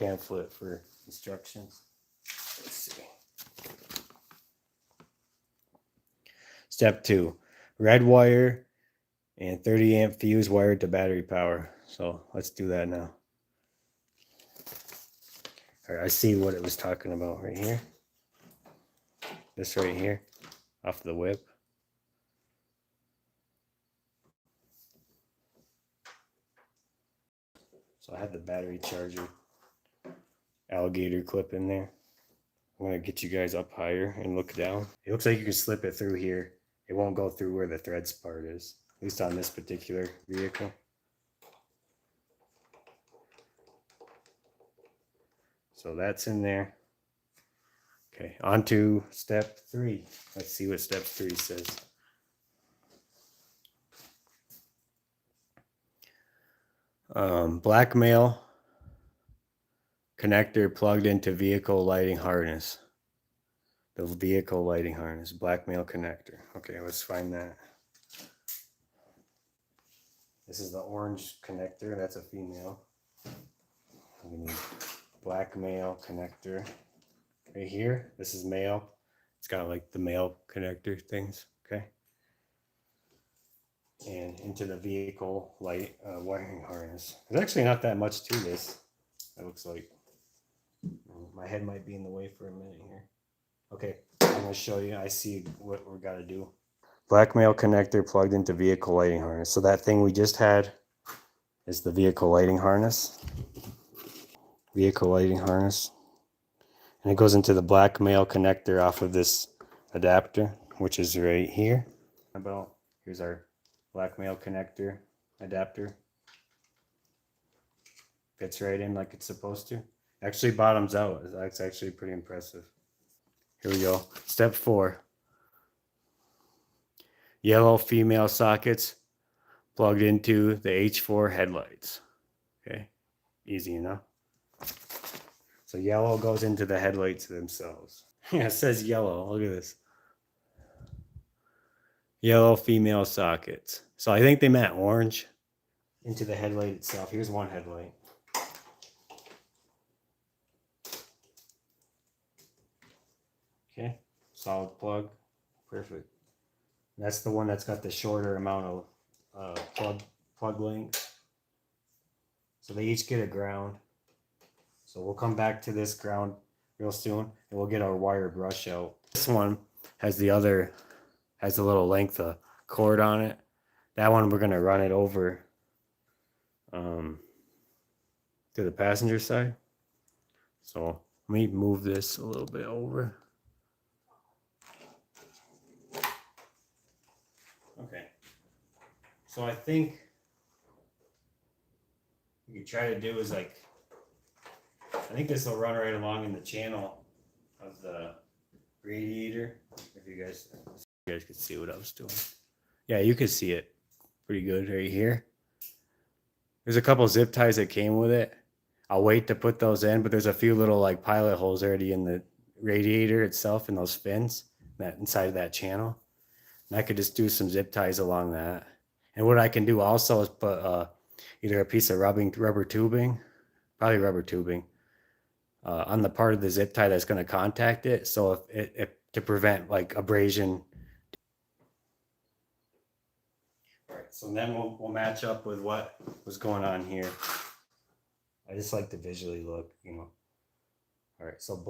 pamphlet for instructions. Let's see. Step 2, red wire and 30 amp fuse wired to battery power. So let's do that now. All right, I see what it was talking about right here. This right here, off the whip. So I have the battery charger alligator clip in there. I'm going to get you guys up higher and look down. It looks like you can slip it through here. It won't go through where the threads part is, at least on this particular vehicle. So that's in there. Okay, on to step 3. Let's see what step 3 says. Blackmail connector plugged into vehicle lighting harness. The vehicle lighting harness, blackmail connector. Okay, let's find that. This is the orange connector. That's a female. We need blackmail connector right here. This is male. It's got like the male connector things. Okay. And into the vehicle light wiring harness. There's actually not that much to this. It looks like. My head might be in the way for a minute here. Okay, I'm going to show you. I see what we got to do. Blackmail connector plugged into vehicle lighting harness. So that thing we just had is the vehicle lighting harness. Vehicle lighting harness. And it goes into the blackmail connector off of this adapter, which is right here. Here's our blackmail connector adapter. Fits right in like it's supposed to. Actually bottoms out. That's actually pretty impressive. Here we go. Step 4. Yellow female sockets plugged into the H4 headlights. Okay, easy enough. So yellow goes into the headlights themselves. Yeah, it says yellow. Look at this. Yellow female sockets. So I think they meant orange. Into the headlight itself. Here's one headlight. Okay, solid plug. Perfect. And that's the one that's got the shorter amount of plug length. So they each get a ground. So we'll come back to this ground real soon, and we'll get our wire brush out. This one has a little length of cord on it. That one we're going to run it over to the passenger side. So let me move this a little bit over. Okay. So I think what you try to do is I think this will run right along in the channel of the radiator. If you guys could see what I was doing. Yeah, you could see it pretty good right here. There's a couple zip ties that came with it. I'll wait to put those in, but there's a few little like pilot holes already in the radiator itself and those fins that inside of that channel. And I could just do some zip ties along that. And what I can do also is put either a piece of rubber tubing, probably rubber tubing, on the part of the zip tie that's going to contact it. So if to prevent like abrasion. All right, so then we'll match up with what was going on here. I just like to visually look, you know. All right, so the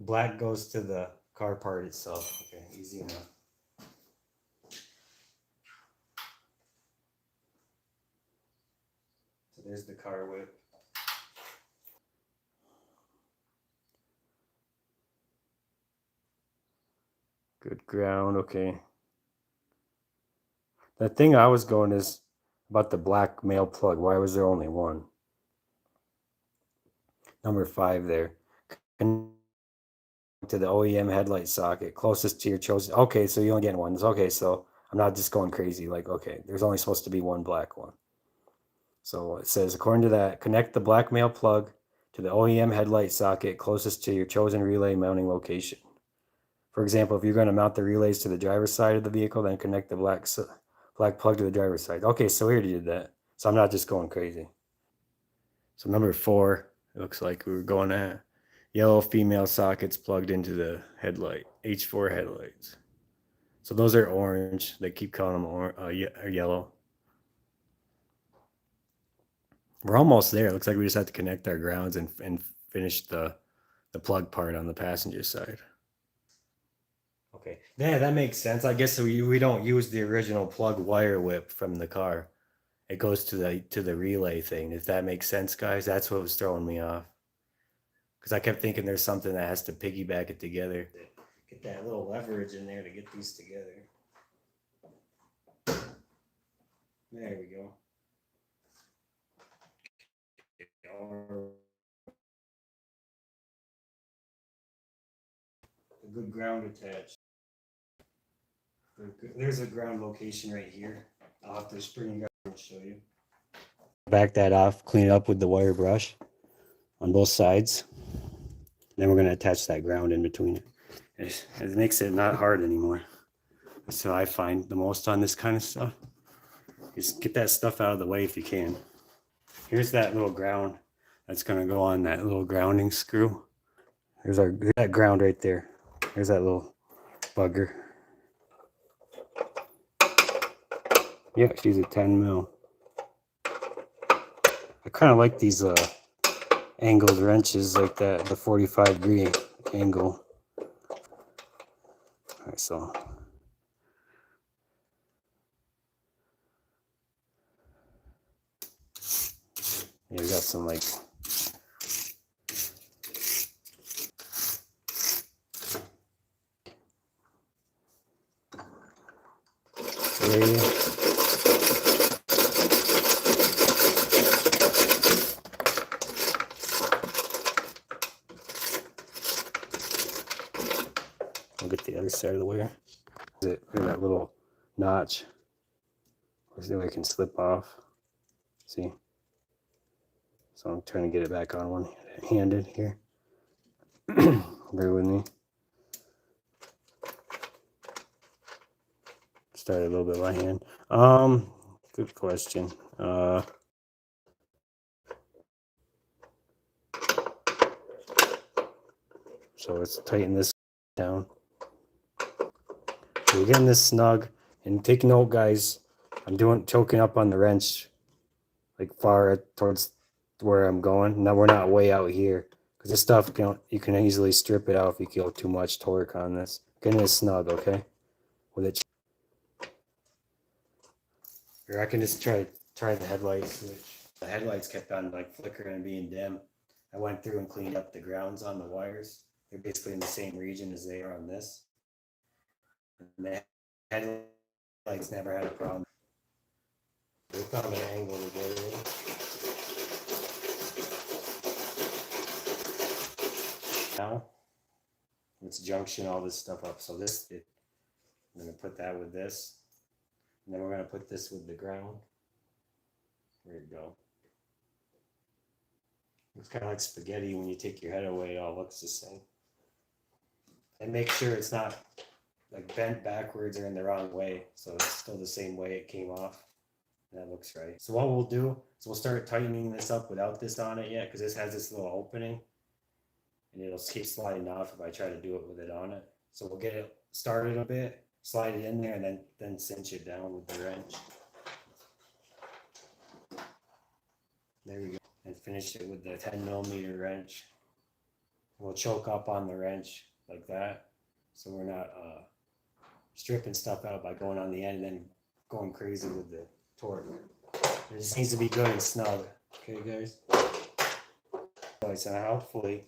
black goes to the car part itself. Okay, easy enough. So there's the car whip. Good ground, okay. The thing I was going is about the black male plug. Why was there only one? Number 5 there. Connect to the OEM headlight socket closest to your chosen. Okay, so you only get one. Okay, so I'm not just going crazy. Like, okay, there's only supposed to be one black one. So it says, according to that, connect the black male plug to the OEM headlight socket closest to your chosen relay mounting location. For example, if you're going to mount the relays to the driver's side of the vehicle, then connect the black plug to the driver's side. Okay, so we already did that. So I'm not just going crazy. So number 4, It looks like we were going to yellow female sockets plugged into the headlight, H4 headlights. So those are orange. They keep calling them yellow. We're almost there. It looks like we just have to connect our grounds and finish the plug part on the passenger side. Okay, yeah, that makes sense. I guess we don't use the original plug wire whip from the car. It goes to the relay thing. If that makes sense, guys, that's what was throwing me off. Because I kept thinking there's something that has to piggyback it together. Get that little leverage in there to get these together. There we go. A good ground attached. There's a ground location right here. I'll have to spring guard and show you. Back that off, clean it up with the wire brush on both sides. Then we're going to attach that ground in between it. It makes it not hard anymore. So I find the most on this kind of stuff. Just get that stuff out of the way if you can. Here's that little ground that's going to go on that little grounding screw. There's that ground right there. There's that little bugger. Yeah, she's a 10 mil. I kind of like these angled wrenches like that, the 45-degree angle. All right, so yeah, we got some like I'll get the other side of the wire. Look at that little notch. See if I can slip off. See? So I'm trying to get it back on one-handed here. Bear with me. Started a little bit by hand. Good question. So let's tighten this down. We're getting this snug, and take note, guys. I'm choking up on the wrench, like far towards where I'm going. Now we're not way out here, because this stuff you can easily strip it out if you go too much torque on this. Getting it snug, okay? With it. Or I can just try the headlight switch. The headlights kept on like flickering and being dim. I went through and cleaned up the grounds on the wires. They're basically in the same region as they are on this. And the headlights never had a problem. We found an angle to get it in. Now, let's junction all this stuff up. So I'm going to put that with this. And then we're going to put this with the ground. There you go. It's kind of like spaghetti. When you take your head away, it all looks the same. And make sure it's not like bent backwards or in the wrong way. So it's still the same way it came off. That looks right. So what we'll do is we'll start tightening this up without this on it yet, because this has this little opening. And it'll keep sliding off if I try to do it with it on it. So we'll get it started a bit, slide it in there, and then cinch it down with the wrench. There we go. And finish it with the 10mm wrench. We'll choke up on the wrench like that, so we're not stripping stuff out by going on the end and then going crazy with the torque. It just needs to be good and snug. Okay, guys? So hopefully,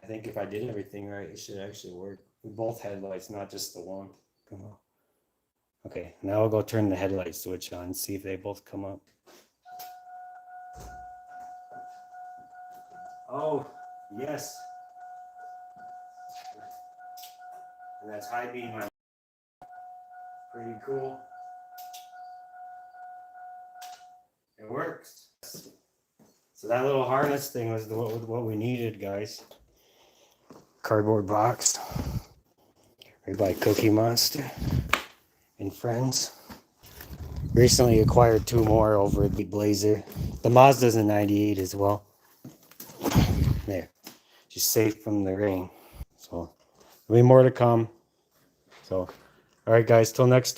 I think if I did everything right, it should actually work. With both headlights, not just the one. Come on. Okay, now I'll go turn the headlight switch on and see if they both come up. Oh, yes. And that's high beam. Pretty cool. It works. So that little harness thing was what we needed, guys. Cardboard box. Right by Cookie Monster and Friends. Recently acquired 2 more over at the Blazer. The Mazda's a 98 as well. There. She's safe from the rain. So there'll be more to come. So, all right, guys, till next time.